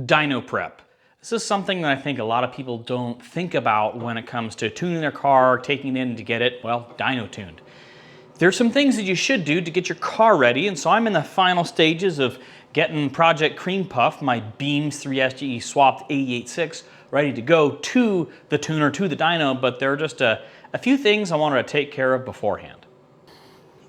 Dyno prep. This is something that I think a lot of people don't think about when it comes to tuning their car, taking it in to get it, well, dyno tuned. There's some things that you should do to get your car ready, and so I'm in the final stages of getting Project Creampuff, my Beams 3SGE swapped 88.6, ready to go to the tuner, to the dyno, but there are just a few things I wanted to take care of beforehand.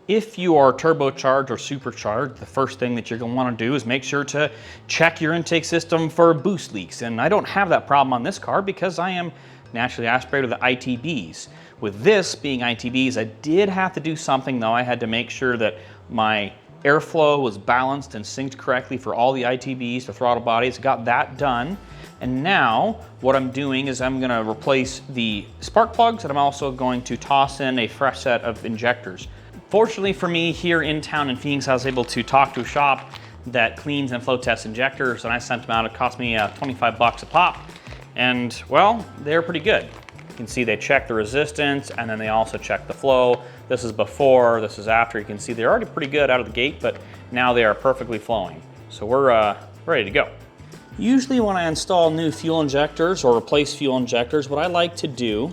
If you are turbocharged or supercharged, the first thing that you're going to want to do is make sure to check your intake system for boost leaks. And I don't have that problem on this car because I am naturally aspirated with the ITBS. With this being ITBS, I did have to do something though. I had to make sure that my airflow was balanced and synced correctly for all the ITBs, the throttle bodies. Got that done. And now what I'm doing is I'm going to replace the spark plugs, and I'm also going to toss in a fresh set of injectors. Fortunately for me, here in town in Phoenix, I was able to talk to a shop that cleans and flow tests injectors, and I sent them out. It cost me 25 bucks a pop, and well, they're pretty good. You can see they check the resistance, and then they also check the flow. This is before, this is after. You can see they're already pretty good out of the gate, but now they are perfectly flowing. So we're ready to go. Usually when I install new fuel injectors or replace fuel injectors, what I like to do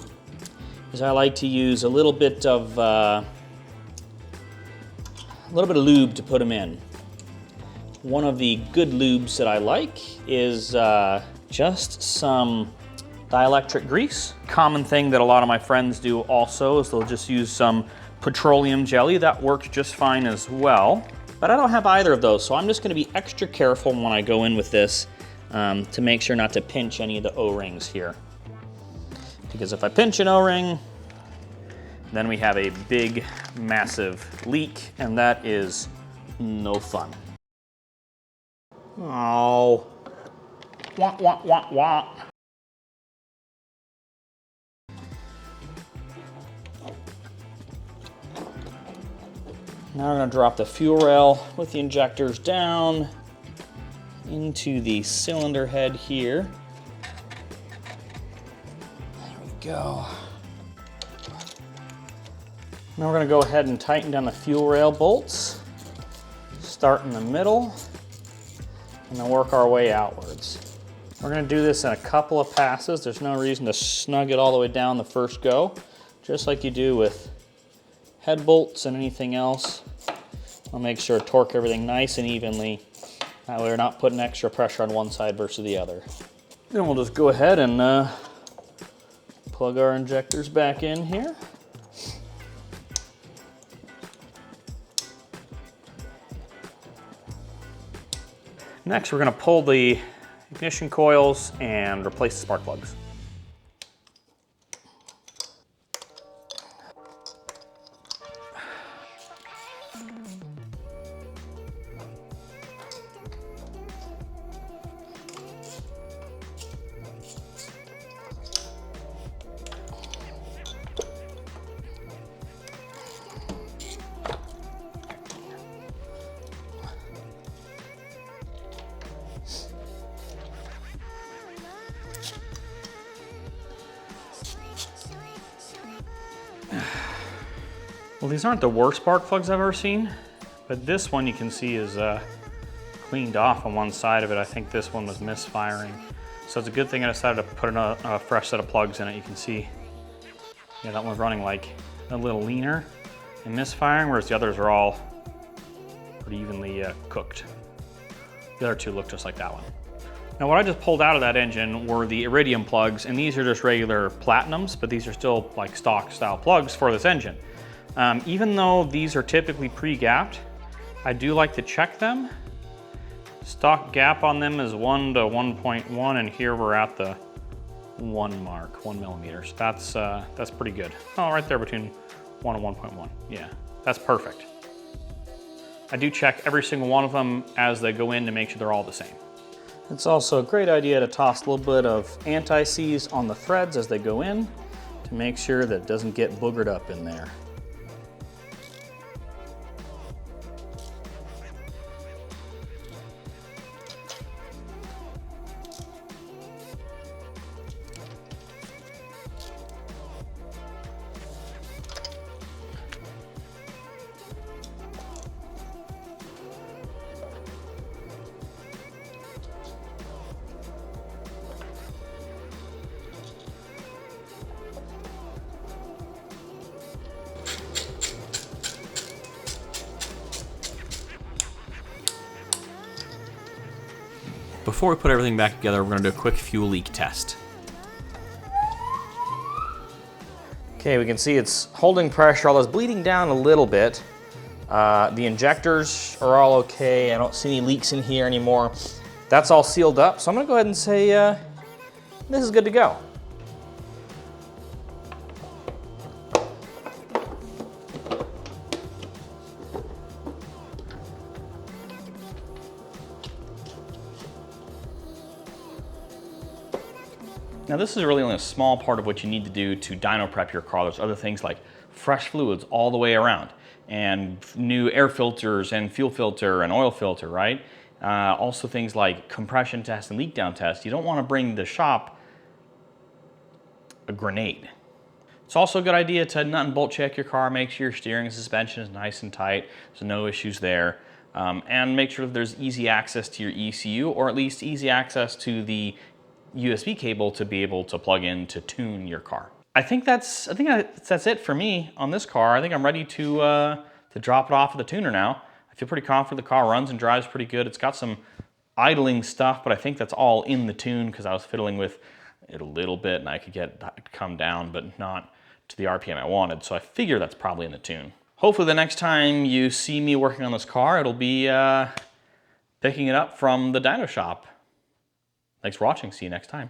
is I like to use a little bit of lube to put them in. One of the good lubes that I like is just some dielectric grease. Common thing that a lot of my friends do also is they'll just use some petroleum jelly. That works just fine as well. But I don't have either of those, so I'm just going to be extra careful when I go in with this to make sure not to pinch any of the O-rings here. Because if I pinch an O-ring, then we have a big, massive leak, and that is no fun. Oh, wah, wah, wah, wah. Now we're gonna drop the fuel rail with the injectors down into the cylinder head here. There we go. Now we're going to go ahead and tighten down the fuel rail bolts. Start in the middle and then work our way outwards. We're going to do this in a couple of passes. There's no reason to snug it all the way down the first go, just like you do with head bolts and anything else. I'll make sure to torque everything nice and evenly. That way we're not putting extra pressure on one side versus the other. Then we'll just go ahead and plug our injectors back in here. Next, we're going to pull the ignition coils and replace the spark plugs. Well, these aren't the worst spark plugs I've ever seen, but this one you can see is cleaned off on one side of it. I think this one was misfiring. So it's a good thing I decided to put a fresh set of plugs in it. You can see, yeah, that one's running like a little leaner and misfiring, whereas the others are all pretty evenly cooked. The other two look just like that one. Now what I just pulled out of that engine were the iridium plugs, and these are just regular platinums, but these are still like stock style plugs for this engine. Even though these are typically pre-gapped, I do like to check them. Stock gap on them is 1 to 1.1, and here we're at the 1 mark, 1 millimeters. That's pretty good. Oh, right there between 1 and 1.1. Yeah, that's perfect. I do check every single one of them as they go in to make sure they're all the same. It's also a great idea to toss a little bit of anti-seize on the threads as they go in to make sure that it doesn't get boogered up in there. Before we put everything back together, we're gonna do a quick fuel leak test. Okay, we can see it's holding pressure, although it's bleeding down a little bit. The injectors are all okay. I don't see any leaks in here anymore. That's all sealed up, so I'm gonna go ahead and say this is good to go. Now this is really only a small part of what you need to do to dyno prep your car. There's other things like fresh fluids all the way around, and new air filters and fuel filter and oil filter, right? Also things like compression test and leak down test. You don't want to bring the shop a grenade. It's also a good idea to nut and bolt check your car, make sure your steering and suspension is nice and tight, so no issues there. And make sure that there's easy access to your ECU, or at least easy access to the USB cable to be able to plug in to tune your car. I think that's it for me on this car. I think I'm ready to drop it off at the tuner now. I feel pretty confident the car runs and drives pretty good. It's got some idling stuff, but I think that's all in the tune because I was fiddling with it a little bit and I could get it to come down, but not to the RPM I wanted. So I figure that's probably in the tune. Hopefully the next time you see me working on this car, it'll be picking it up from the dyno shop. Thanks for watching. See you next time.